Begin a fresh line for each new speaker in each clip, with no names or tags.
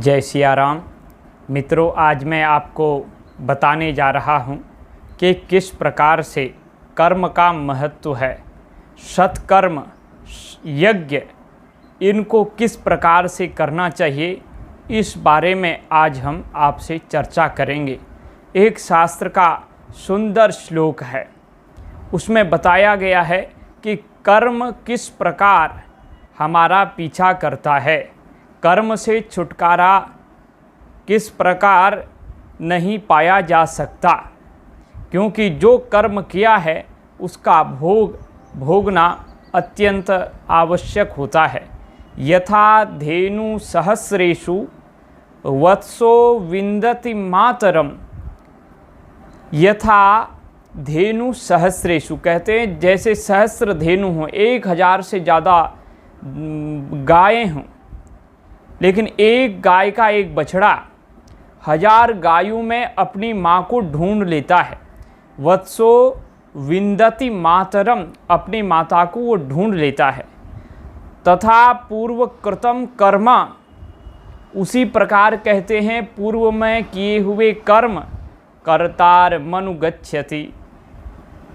जय सिया राम। मित्रों, आज मैं आपको बताने जा रहा हूँ कि किस प्रकार से कर्म का महत्व है। सत्कर्म, यज्ञ, इनको किस प्रकार से करना चाहिए, इस बारे में आज हम आपसे चर्चा करेंगे। एक शास्त्र का सुंदर श्लोक है, उसमें बताया गया है कि कर्म किस प्रकार हमारा पीछा करता है, कर्म से छुटकारा किस प्रकार नहीं पाया जा सकता, क्योंकि जो कर्म किया है उसका भोगना अत्यंत आवश्यक होता है। यथा धेनु सहस्रेषु वत्सो विंदति मातरम। यथा धेनु सहस्रेषु कहते हैं जैसे सहस्र धेनु हों, 1000 से ज़्यादा गायें हों, लेकिन एक गाय का एक बछड़ा 1000 गायों में अपनी माँ को ढूंढ लेता है। वत्सो विंदति मातरम, अपनी माता को वो ढूंढ लेता है। तथा पूर्व कृतम कर्म, उसी प्रकार कहते हैं पूर्व में किए हुए कर्म कर्तार मनुगच्छति।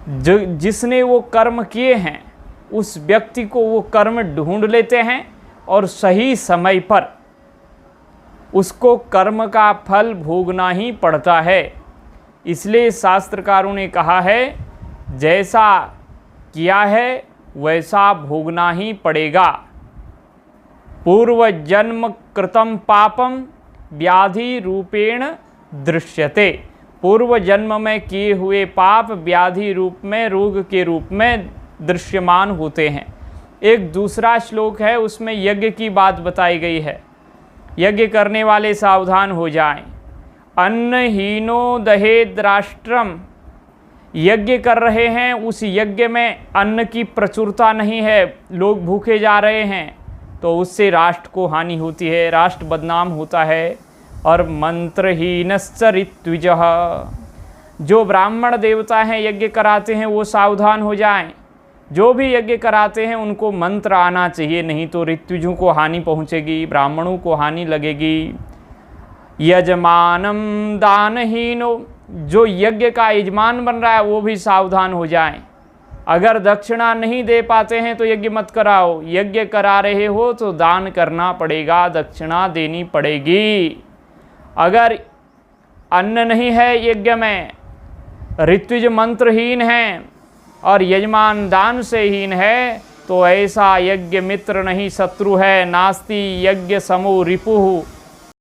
जिसने वो कर्म किए हैं उस व्यक्ति को वो कर्म ढूंढ लेते हैं और सही समय पर उसको कर्म का फल भोगना ही पड़ता है। इसलिए शास्त्रकारों ने कहा है जैसा किया है वैसा भोगना ही पड़ेगा। पूर्व जन्म कृतम पापम व्याधि रूपेण दृश्यते। पूर्व जन्म में किए हुए पाप व्याधि रूप में, रोग के रूप में दृश्यमान होते हैं। एक दूसरा श्लोक है, उसमें यज्ञ की बात बताई गई है। यज्ञ करने वाले सावधान हो जाएं। अन्नहीनो दहेद राष्ट्रम। यज्ञ कर रहे हैं, उस यज्ञ में अन्न की प्रचुरता नहीं है, लोग भूखे जा रहे हैं, तो उससे राष्ट्र को हानि होती है, राष्ट्र बदनाम होता है। और मंत्रहीनश्च ऋत्विजः। जो ब्राह्मण देवता हैं यज्ञ कराते हैं वो सावधान हो जाएं। जो भी यज्ञ कराते हैं उनको मंत्र आना चाहिए, नहीं तो ऋत्विजों को हानि पहुँचेगी, ब्राह्मणों को हानि लगेगी। यजमानम दानहीनो। जो यज्ञ का यजमान बन रहा है वो भी सावधान हो जाएं। अगर दक्षिणा नहीं दे पाते हैं तो यज्ञ मत कराओ। यज्ञ करा रहे हो तो दान करना पड़ेगा, दक्षिणा देनी पड़ेगी। अगर अन्न नहीं है यज्ञ में, ऋत्विज मंत्रहीन हैं और यजमान दान से हीन है, तो ऐसा यज्ञ मित्र नहीं शत्रु है। नास्ति यज्ञ समो रिपुः।